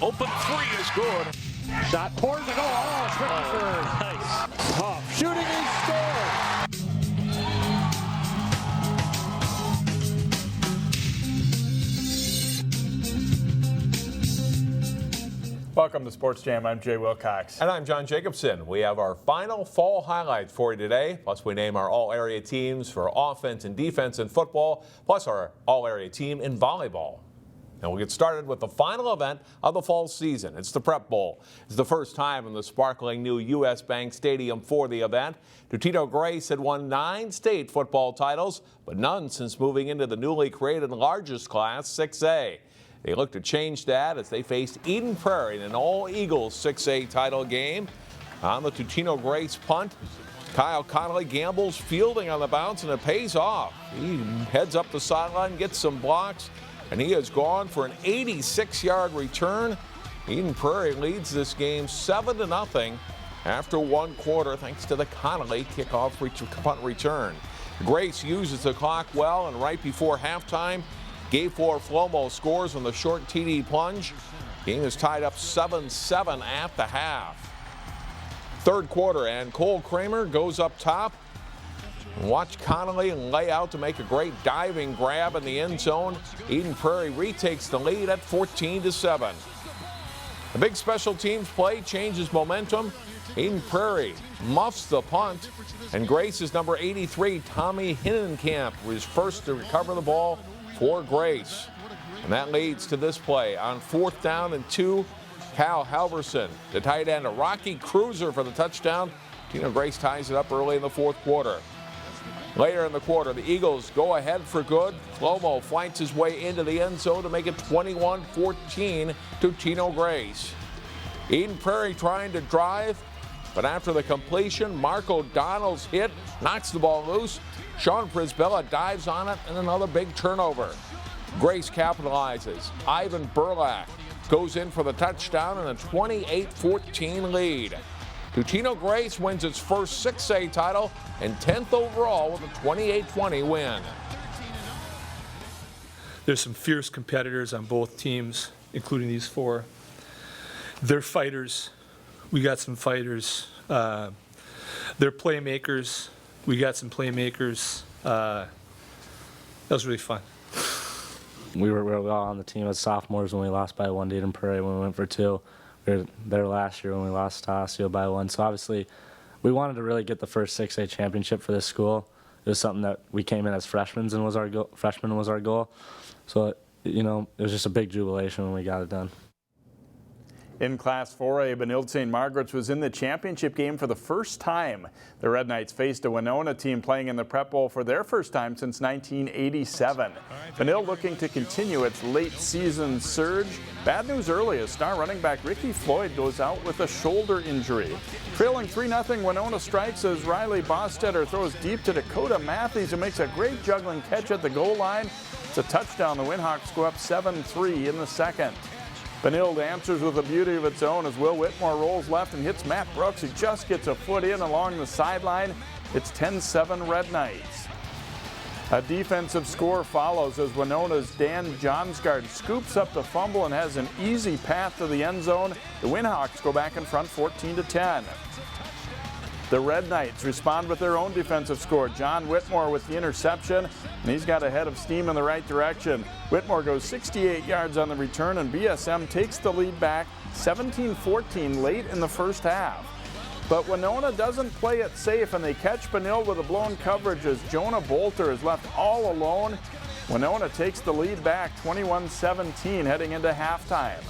Open three is good. Shot pours a goal. Oh, Schwitzer. Nice. Tough shooting, he scores. Welcome to Sports Jam. I'm Jay Wilcox. And I'm John Jacobson. We have our final fall highlights for you today. Plus, we name our all-area teams for offense and defense in football, plus our all-area team in volleyball. And we'll get started with the final event of the fall season. It's the Prep Bowl. It's the first time in the sparkling new U.S. Bank Stadium for the event. Totino-Grace had won 9 state football titles, but none since moving into the newly created largest class, 6A. They look to change that as they faced Eden Prairie in an all-Eagles 6A title game. On the Totino-Grace punt, Kyle Connolly gambles fielding on the bounce, and it pays off. He heads up the sideline, gets some blocks, and he has gone for an 86-yard return. Eden Prairie leads this game 7-0 after 1 quarter, thanks to the Connolly kickoff punt return. Grace uses the clock well, and right before halftime, gave 4 Flomo scores on the short TD plunge. Game is tied up 7-7 at the half. Third quarter, and Cole Kramer goes up top. Watch Connolly lay out to make a great diving grab in the end zone. Eden Prairie retakes the lead at 14-7. The big special teams play changes momentum. Eden Prairie muffs the punt, and Grace's number 83, Tommy Hinnenkamp, was first to recover the ball for Grace. And that leads to this play. On 4th down and 2, Cal Halverson, the tight end, a Rocky Cruiser for the touchdown. Totino-Grace ties it up early in the 4th quarter. Later in the quarter, the Eagles go ahead for good. Flomo fights his way into the end zone to make it 21-14 to Totino-Grace. Eden Prairie trying to drive, but after the completion, Mark O'Donnell's hit knocks the ball loose. Sean Prisbilla dives on it, and another big turnover. Grace capitalizes. Ivan Burlak goes in for the touchdown and a 28-14 lead. Totino-Grace wins its first 6A title and 10th overall with a 28-20 win. There's some fierce competitors on both teams, including these 4. They're fighters. We got some fighters. They're playmakers. We got some playmakers. That was really fun. We were all on the team as sophomores when we lost by 1 to Eden Prairie when we went for 2. We were there last year when we lost to Osseo by 1. So obviously, we wanted to really get the first 6A championship for this school. It was something that we came in as freshmen and was our goal. So, you know, it was just a big jubilation when we got it done. In Class 4A, Benilde-St. Margaret's was in the championship game for the first time. The Red Knights faced a Winona team playing in the Prep Bowl for their first time since 1987. Benilde looking to continue its late season surge. Bad news early as star running back Ricky Floyd goes out with a shoulder injury. Trailing 3-0, Winona strikes as Riley Bostetter throws deep to Dakota Matthews, who makes a great juggling catch at the goal line. It's a touchdown. The Winhawks go up 7-3 in the second. Benilde answers with a beauty of its own as Will Whitmore rolls left and hits Matt Brooks, who just gets a foot in along the sideline. It's 10-7 Red Knights. A defensive score follows as Winona's Dan Johnsgaard scoops up the fumble and has an easy path to the end zone. The Winhawks go back in front 14-10. The Red Knights respond with their own defensive score. John Whitmore with the interception, and he's got a head of steam in the right direction. Whitmore goes 68 yards on the return, and BSM takes the lead back 17-14 late in the first half. But Winona doesn't play it safe, and they catch Benilde with a blown coverage as Jonah Bolter is left all alone. Winona takes the lead back 21-17 heading into halftime.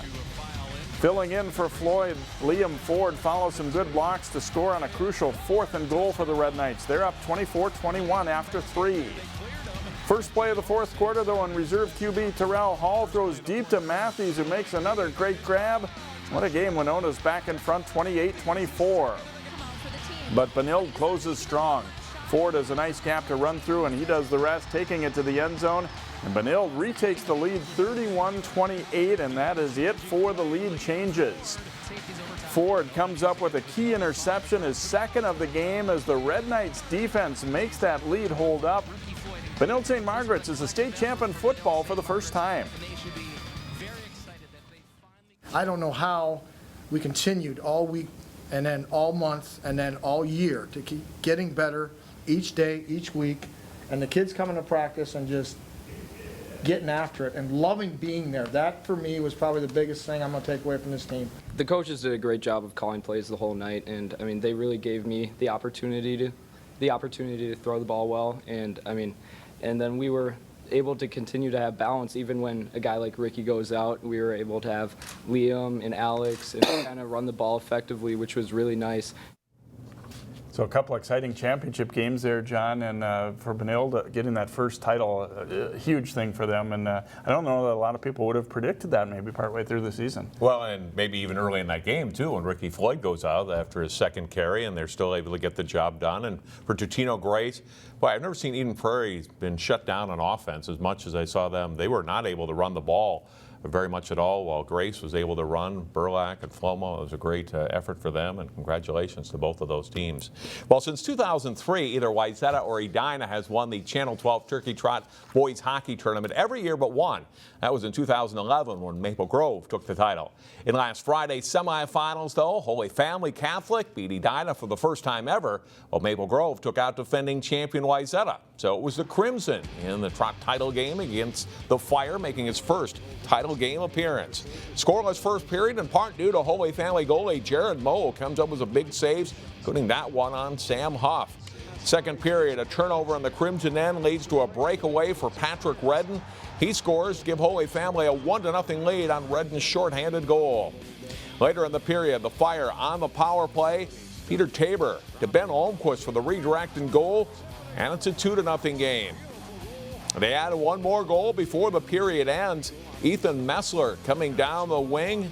Filling in for Floyd, Liam Ford follows some good blocks to score on a crucial 4th and goal for the Red Knights. They're up 24-21 after 3. First play of the 4th quarter, though, and reserve QB Terrell Hall throws deep to Matthews, who makes another great grab. What a game. Winona's back in front 28-24. But Benilde closes strong. Ford has a nice gap to run through, and he does the rest, taking it to the end zone. And Benilde retakes the lead 31-28, and that is it for the lead changes. Ford comes up with a key interception, his second of the game, as the Red Knights defense makes that lead hold up. Benilde-St. Margaret's is the state champ in football for the first time. I don't know how we continued all week and then all month and then all year to keep getting better each day, each week, and the kids coming to practice and just getting after it and loving being there. That, for me, was probably the biggest thing I'm going to take away from this team. The coaches did a great job of calling plays the whole night, and I mean, they really gave me the opportunity to throw the ball well, and I mean, and then we were able to continue to have balance even when a guy like Ricky goes out. We were able to have Liam and Alex and kind of run the ball effectively, which was really nice. So a couple exciting championship games there, John, and for Benilde, getting that first title, a huge thing for them. And I don't know that a lot of people would have predicted that maybe partway through the season. Well, and maybe even early in that game, too, when Ricky Floyd goes out after his second carry, and they're still able to get the job done. And for Totino-Grace, well, I've never seen Eden Prairie been shut down on offense as much as I saw them. They were not able to run the ball very much at all, while Grace was able to run. Burlack and Flomo, it was a great effort for them, and congratulations to both of those teams. Well, since 2003, either Wayzata or Edina has won the Channel 12 Turkey Trot Boys Hockey Tournament every year but one. That was in 2011 when Maple Grove took the title. In last Friday's semifinals, though, Holy Family Catholic beat Edina for the first time ever, while Maple Grove took out defending champion Wayzata. So it was the Crimson in the Trot title game against the Fire, making its first title game appearance. Scoreless first period, in part due to Holy Family goalie Jared Moe comes up with a big saves, including that one on Sam Huff. Second period, a turnover on the Crimson end leads to a breakaway for Patrick Redden. He scores to give Holy Family a 1-0 lead on Redden's shorthanded goal. Later in the period, the Fire on the power play. Peter Tabor to Ben Olmquist for the redirect and goal, and it's a 2-0 game. They added one more goal before the period ends. Ethan Messler coming down the wing.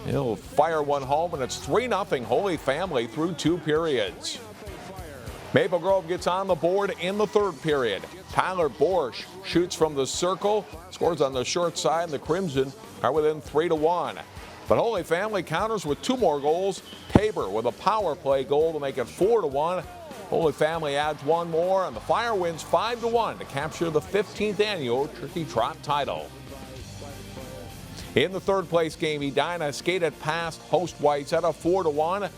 He'll fire one home, and it's 3-0 Holy Family through 2 periods. Maple Grove gets on the board in the third period. Tyler Borsch shoots from the circle, scores on the short side, and the Crimson are within 3-1. But Holy Family counters with 2 more goals. Tabor with a power play goal to make it 4-1. Holy Family adds one more, and the Fire wins 5-1 to capture the 15th annual Turkey Trot title. In the third place game, Edina skated past host Wayzata 4-1.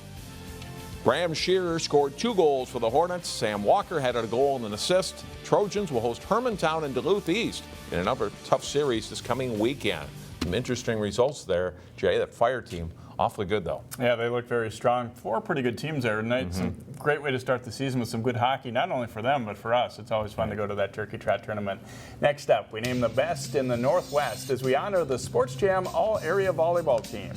Graham Shearer scored 2 goals for the Hornets. Sam Walker had a goal and an assist. Trojans will host Hermantown and Duluth East in another tough series this coming weekend. Some interesting results there, Jay. That Fire team, awfully good, though. Yeah, they look very strong. 4 pretty good teams there tonight. Some great way to start the season with some good hockey, not only for them, but for us. It's always fun to go to that Turkey Trot tournament. Next up, we name the best in the Northwest as we honor the Sports Jam All-Area Volleyball team.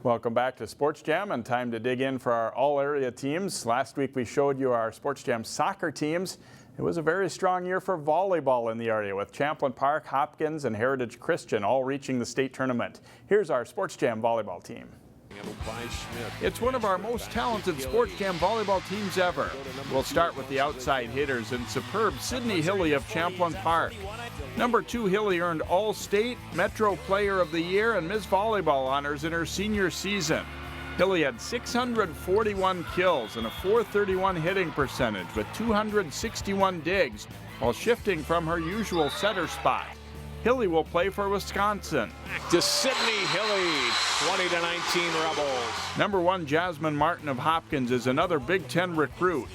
Welcome back to Sports Jam, and time to dig in for our all-area teams. Last week we showed you our Sports Jam soccer teams. It was a very strong year for volleyball in the area, with Champlin Park, Hopkins, and Heritage Christian all reaching the state tournament. Here's our Sports Jam volleyball team. It's one of our most talented Sports Jam volleyball teams ever. We'll start with the outside hitters and superb Sydney Hilly of Champlin Park. Number 2 Hilly earned All-State, Metro Player of the Year, and Miss Volleyball honors in her senior season. Hilly had 641 kills and a .431 hitting percentage with 261 digs while shifting from her usual setter spot. Hilly will play for Wisconsin. To Sydney Hilly, 20-19 Rebels. Number 1 Jasmine Martin of Hopkins is another Big Ten recruit.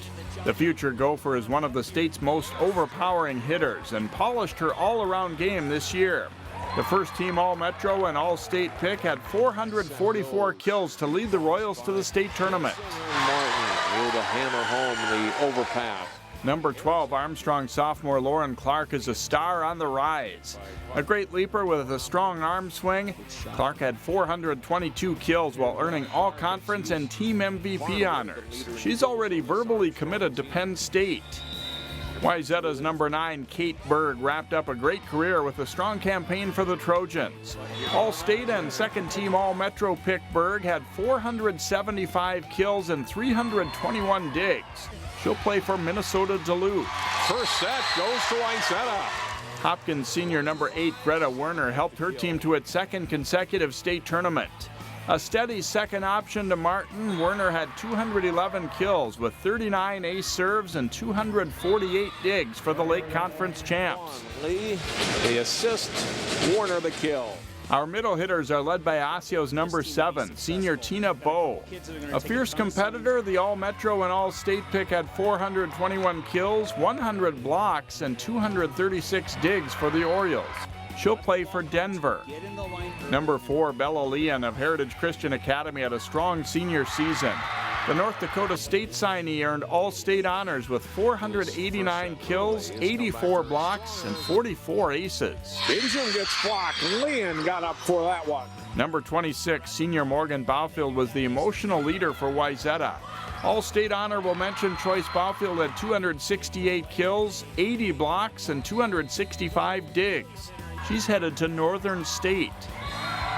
The future Gopher is one of the state's most overpowering hitters and polished her all-around game this year. The first team All-Metro and All-State pick had 444 kills to lead the Royals to the state tournament. Martin able to hammer home the overpass. Number 12 Armstrong sophomore Lauren Clark is a star on the rise. A great leaper with a strong arm swing, Clark had 422 kills while earning all-conference and team MVP honors. She's already verbally committed to Penn State. Wayzata's number 9, Kate Berg, wrapped up a great career with a strong campaign for the Trojans. All-State and second-team All-Metro pick Berg had 475 kills and 321 digs. She'll play for Minnesota Duluth. First set goes to Wayzata. Hopkins senior number 8, Greta Werner, helped her team to its second consecutive state tournament. A steady second option to Martin, Werner had 211 kills with 39 ace serves and 248 digs for the Lake Conference champs. Lee, the assist, Warner the kill. Our middle hitters are led by Osseo's number 7, senior Tina Bowe. A fierce competitor, the All-Metro and All-State pick had 421 kills, 100 blocks, and 236 digs for the Orioles. She'll play for Denver. Number 4, Bella Leon of Heritage Christian Academy had a strong senior season. The North Dakota State signee earned all-state honors with 489 kills, 84 blocks, and 44 aces. Benjamin gets blocked. Leon got up for that one. Number 26, senior Morgan Baufield was the emotional leader for Wayzata. All-state honorable mention Choice Baufield had 268 kills, 80 blocks, and 265 digs. She's headed to Northern State.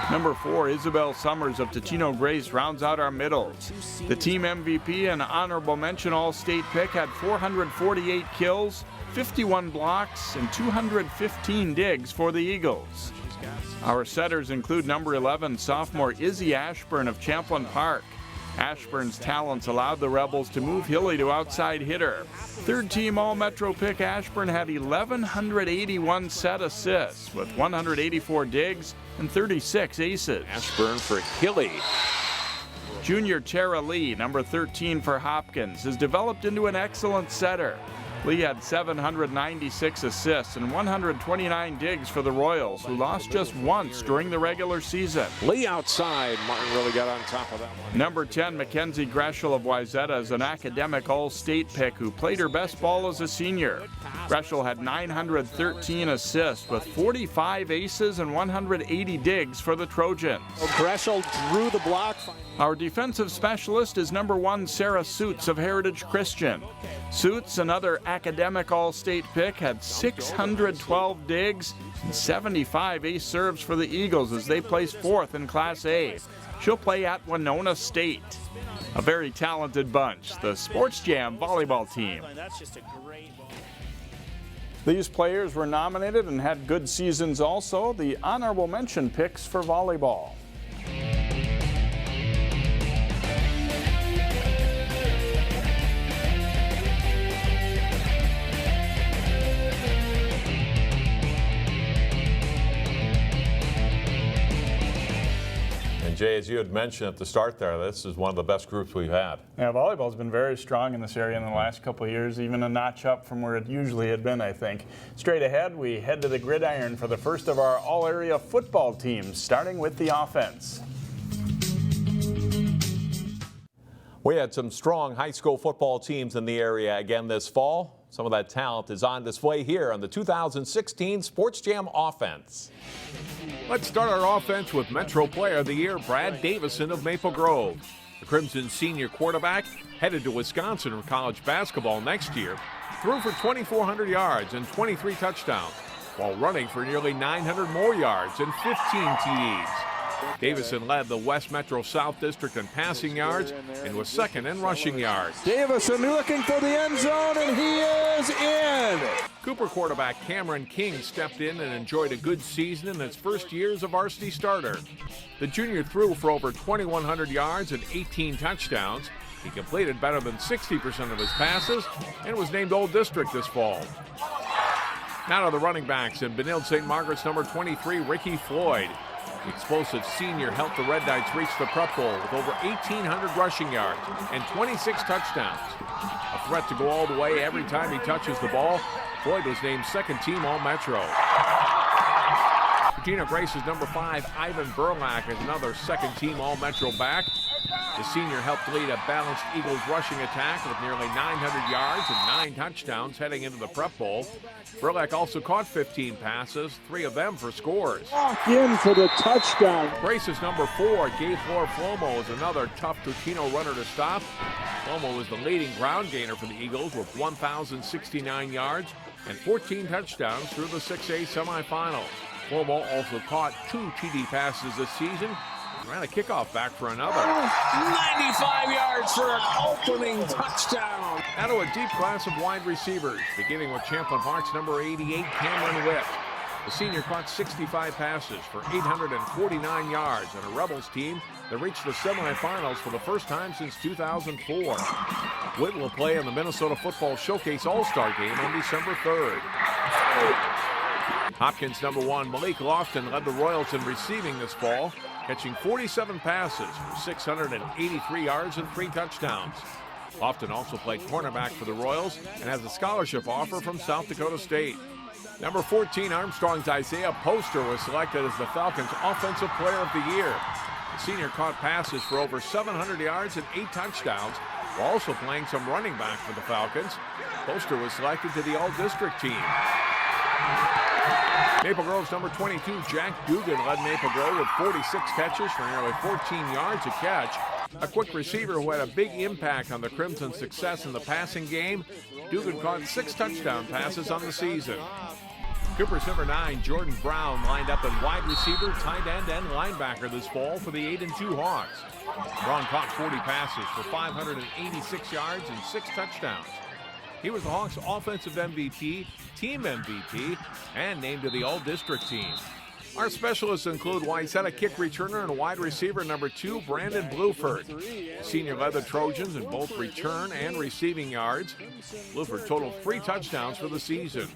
Number 4, Isabel Summers of Totino-Grace rounds out our middles. The team MVP and honorable mention All-State pick had 448 kills, 51 blocks, and 215 digs for the Eagles. Our setters include number 11, sophomore Izzy Ashburn of Champlin Park. Ashburn's talents allowed the Rebels to move Hilly to outside hitter. Third team All-Metro pick Ashburn had 1,181 set assists with 184 digs and 36 aces. Ashburn for Hilly. Junior Tara Lee, number 13 for Hopkins, has developed into an excellent setter. Lee had 796 assists and 129 digs for the Royals, who lost just once during the regular season. Lee outside. Martin really got on top of that one. Number 10, Mackenzie Greshel of Wayzata is an academic all-state pick who played her best ball as a senior. Greshel had 913 assists with 45 aces and 180 digs for the Trojans. Greshel drew the block. Our defensive specialist is number 1, Sarah Suits of Heritage Christian. Suits, another academic all-state pick, had 612 digs and 75 ace serves for the Eagles as they placed 4th in Class A. She'll play at Winona State. A very talented bunch, the Sports Jam Volleyball team. These players were nominated and had good seasons also. The honorable mention picks for volleyball. Jay, as you had mentioned at the start there, this is one of the best groups we've had. Yeah, volleyball's been very strong in this area in the last couple of years, even a notch up from where it usually had been, I think. Straight ahead, we head to the gridiron for the first of our all-area football teams, starting with the offense. We had some strong high school football teams in the area again this fall. Some of that talent is on display here on the 2016 Sports Jam offense. Let's start our offense with Metro Player of the Year, Brad Davison of Maple Grove. The Crimson senior quarterback headed to Wisconsin for college basketball next year, threw for 2,400 yards and 23 touchdowns, while running for nearly 900 more yards and 15 TDs. Davison led the West Metro South District in passing yards and was second in rushing yards. Davison looking for the end zone, and he is in. Cooper quarterback Cameron King stepped in and enjoyed a good season in his first year as a varsity starter. The junior threw for over 2,100 yards and 18 touchdowns. He completed better than 60% of his passes and was named Old District this fall. Now to the running backs, and Benilde-St. Margaret's number 23, Ricky Floyd. The explosive senior helped the Red Knights reach the Prep Bowl with over 1,800 rushing yards and 26 touchdowns. A threat to go all the way every time he touches the ball, Floyd was named second team All-Metro. Totino-Grace's number 5, Ivan Burlack, is another second team All-Metro back. The senior helped lead a balanced Eagles rushing attack with nearly 900 yards and 9 touchdowns heading into the Prep Bowl. Burlack also caught 15 passes, 3 of them for scores. Walk in for the touchdown. Grace's number 4, Gabe Flomo, is another tough Totino runner to stop. Flomo was the leading ground gainer for the Eagles with 1,069 yards and 14 touchdowns through the 6A semifinals. Flomo also caught 2 TD passes this season. Ran a kickoff back for another. 95 yards for an opening touchdown. Now to a deep class of wide receivers, beginning with Champlin Park's number 88, Cameron Witt. The senior caught 65 passes for 849 yards on a Rebels team that reached the semifinals for the first time since 2004. Witt will play in the Minnesota Football Showcase All-Star Game on December 3rd. Hopkins #1 Malik Lofton led the Royals in receiving this fall, catching 47 passes for 683 yards and 3 touchdowns. Lofton also played cornerback for the Royals and has a scholarship offer from South Dakota State. Number 14 Armstrong's Isaiah Poster was selected as the Falcons' Offensive Player of the Year. The senior caught passes for over 700 yards and 8 touchdowns, while also playing some running back for the Falcons. Poster was selected to the All-District team. Maple Grove's number 22, Jack Dugan, led Maple Grove with 46 catches for nearly 14 yards a catch. A quick receiver who had a big impact on the Crimson's success in the passing game. Dugan caught 6 touchdown passes on the season. Cooper's number 9, Jordan Brown, lined up in wide receiver, tight end, and linebacker this fall for the 8-2 Hawks. Brown caught 40 passes for 586 yards and 6 touchdowns. He was the Hawks' offensive MVP, team MVP, and named to the All-District team. Our specialists include Wayzata kick returner and wide receiver number 2, Brandon Bluford. The senior led the Trojans in both return and receiving yards. Bluford totaled 3 touchdowns for the season.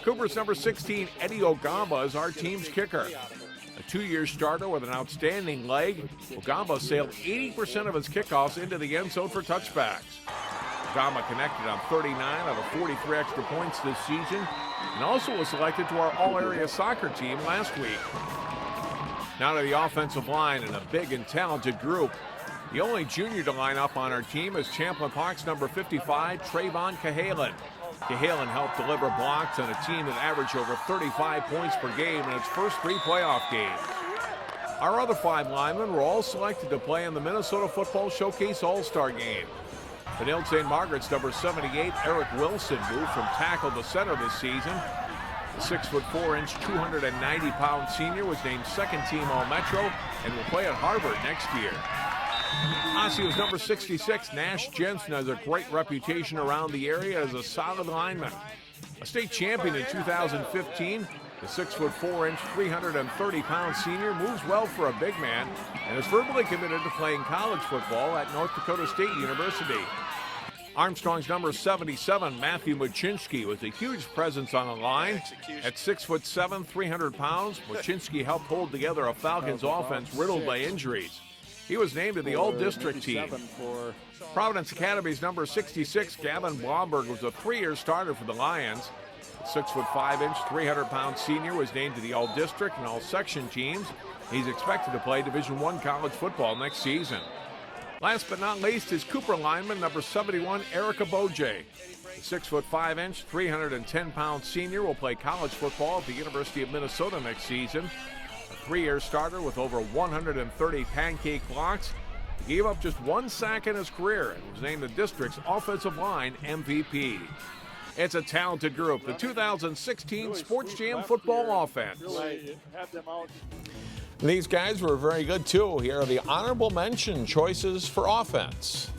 Cooper's number 16, Eddie Ogamba, is our team's kicker. A 2-year starter with an outstanding leg, Ogamba sailed 80% of his kickoffs into the end zone for touchbacks. Ogamba connected on 39 out of 43 extra points this season, and also was selected to our all-area soccer team last week. Now to the offensive line and a big and talented group. The only junior to line up on our team is Champlin Hawks number 55, Trayvon Cahalan. Cahalan helped deliver blocks on a team that averaged over 35 points per game in its first 3 playoff games. Our other 5 linemen were all selected to play in the Minnesota Football Showcase All-Star Game. Benilde-St. Margaret's number 78, Eric Wilson, moved from tackle to center this season. The 6'4", 290-pound senior was named second-team All-Metro and will play at Harvard next year. Osseo's number 66, Nash Jensen, has a great reputation around the area as a solid lineman. A state champion in 2015, the 6'4", 330-pound senior moves well for a big man and is verbally committed to playing college football at North Dakota State University. Armstrong's number 77, Matthew Muchinski, was a huge presence on the line. At 6'7", 300 pounds, Muchinski helped hold together a Falcons offense riddled by injuries. He was named to the All-District team. Providence Academy's number 66, Gavin Blomberg, was a 3-year starter for the Lions. The 6'5", 300-pound senior was named to the All-District and All-Section teams. He's expected to play Division I college football next season. Last but not least is Cooper lineman number 71, Erica Boje. The 6'5", 310-pound senior will play college football at the University of Minnesota next season. A 3-year starter with over 130 pancake blocks. He gave up just 1 sack in his career and was named the district's offensive line MVP. It's a talented group, the 2016 Sports Jam Football Offense. These guys were very good too. Here are the honorable mention choices for offense.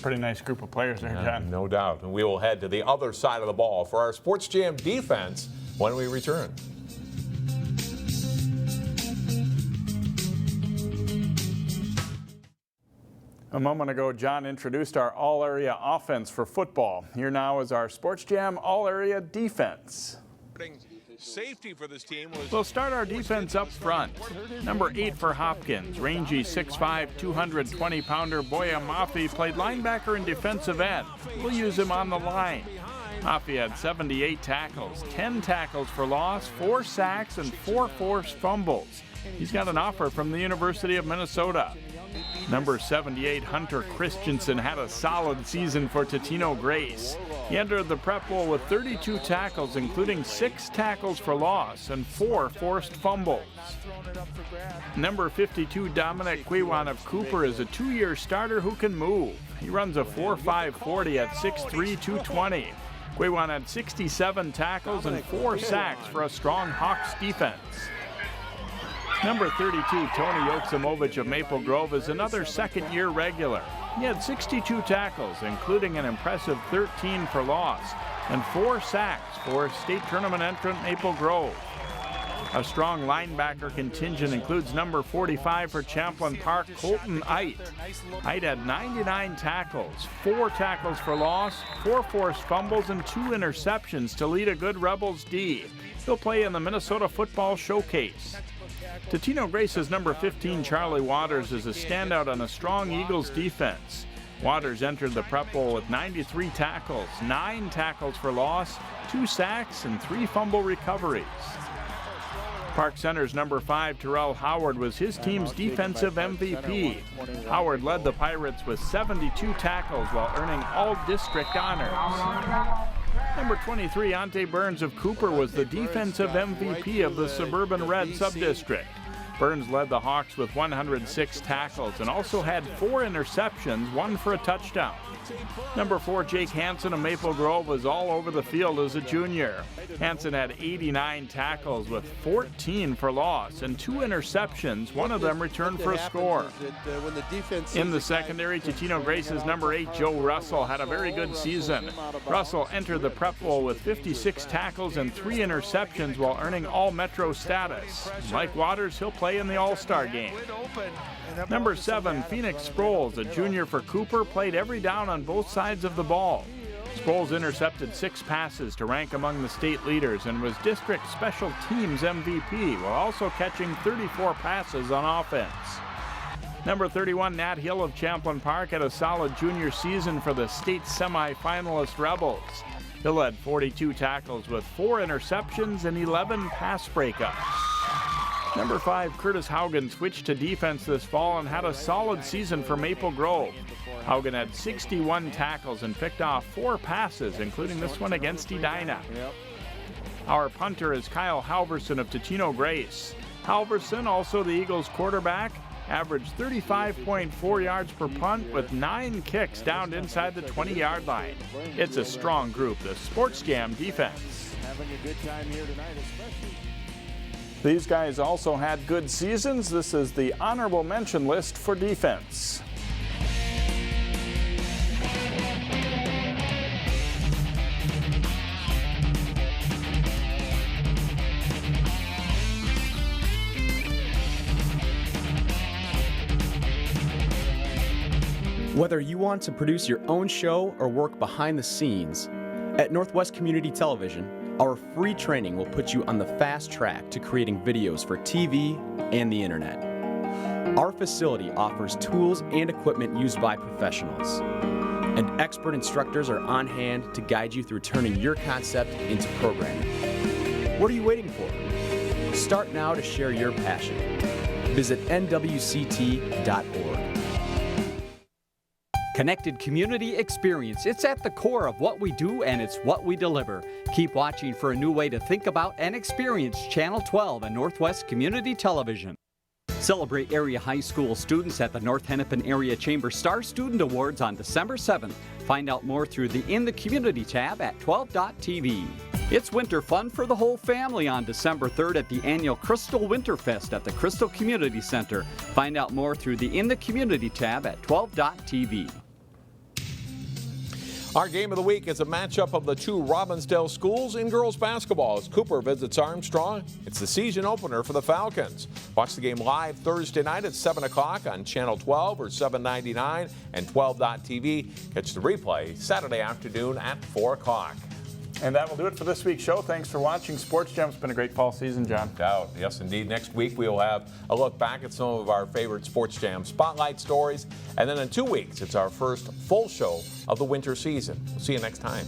Pretty nice group of players there, John. No doubt. And we will head to the other side of the ball for our Sports Jam defense when we return. A moment ago, John introduced our all-area offense for football. Here now is our Sports Jam all-area defense. Safety for this team was... We'll start our defense up front. Number 8 for Hopkins, rangy 6'5", 220-pounder Boya Mafi played linebacker and defensive end. We'll use him on the line. Mafi had 78 tackles, 10 tackles for loss, 4 sacks, and 4 forced fumbles. He's got an offer from the University of Minnesota. Number 78, Hunter Christensen, had a solid season for Totino-Grace. He entered the prep bowl with 32 tackles, including 6 tackles for loss and 4 forced fumbles. Number 52, Dominic Quiwan of Cooper, is a 2-year starter who can move. He runs a 4.5 40 at 6'3", 220. Quiwan had 67 tackles and 4 sacks for a strong Hawks defense. Number 32, Tony Yoksimovic of Maple Grove, is another second-year regular. He had 62 tackles, including an impressive 13 for loss and 4 sacks for state tournament entrant Maple Grove. A strong linebacker contingent includes number 45 for Champlain Park, Colton Eit. Eit had 99 tackles, 4 tackles for loss, 4 forced fumbles, and 2 interceptions to lead a good Rebels D. He'll play in the Minnesota Football Showcase. Totino-Grace's number 15, Charlie Waters, is a standout on a strong Eagles defense. Waters entered the prep bowl with 93 tackles, 9 tackles for loss, 2 sacks, and 3 fumble recoveries. Park Center's number 5, Terrell Howard, was his team's defensive MVP. Howard led the Pirates with 72 tackles while earning all-district honors. Number 23, Ante Burns of Cooper, was the defensive MVP of the Suburban Red Subdistrict. Burns led the Hawks with 106 tackles and also had 4 interceptions, 1 for a touchdown. Number 4, Jake Hansen of Maple Grove, was all over the field as a junior. Hansen had 89 tackles with 14 for loss and 2 interceptions, 1 of them returned for a score. In the secondary, Totino-Grace's number 8, Joe Russell, had a very good season. Russell entered the prep bowl with 56 tackles and 3 interceptions while earning all-metro status. Like Waters, he'll play in the All-Star game. Number 7, Phoenix Sproles, a junior for Cooper, played every down on both sides of the ball. Sproles intercepted 6 passes to rank among the state leaders and was district special teams MVP while also catching 34 passes on offense. Number 31, Nat Hill of Champlain Park, had a solid junior season for the state semi-finalist Rebels. Hill had 42 tackles with 4 interceptions and 11 pass breakups. Number 5, Curtis Haugen, switched to defense this fall and had a solid season for Maple Grove. Haugen had 61 tackles and picked off 4 passes, including this one against Edina. Our punter is Kyle Halverson of Totino-Grace. Halverson, also the Eagles quarterback, averaged 35.4 yards per punt with 9 kicks down inside the 20-yard line. It's a strong group, the Sports Jam defense. Having a good time here tonight, especially. These guys also had good seasons. This is the honorable mention list for defense. Whether you want to produce your own show or work behind the scenes, at Northwest Community Television, our free training will put you on the fast track to creating videos for TV and the internet. Our facility offers tools and equipment used by professionals, and expert instructors are on hand to guide you through turning your concept into programming. What are you waiting for? Start now to share your passion. Visit nwct.org. Connected community experience. It's at the core of what we do and it's what we deliver. Keep watching for a new way to think about and experience Channel 12 and Northwest Community Television. Celebrate area high school students at the North Hennepin Area Chamber Star Student Awards on December 7th. Find out more through the In the Community tab at 12.tv. It's winter fun for the whole family on December 3rd at the annual Crystal Winterfest at the Crystal Community Center. Find out more through the In the Community tab at 12.tv. Our game of the week is a matchup of the 2 Robbinsdale schools in girls basketball as Cooper visits Armstrong. It's the season opener for the Falcons. Watch the game live Thursday night at 7 o'clock on Channel 12 or 799 and 12.tv. Catch the replay Saturday afternoon at 4 o'clock. And that will do it for this week's show. Thanks for watching. Sports Jam's been a great fall season, John. No doubt. Yes, indeed. Next week, we will have a look back at some of our favorite Sports Jam spotlight stories. And then in 2 weeks, it's our first full show of the winter season. We'll see you next time.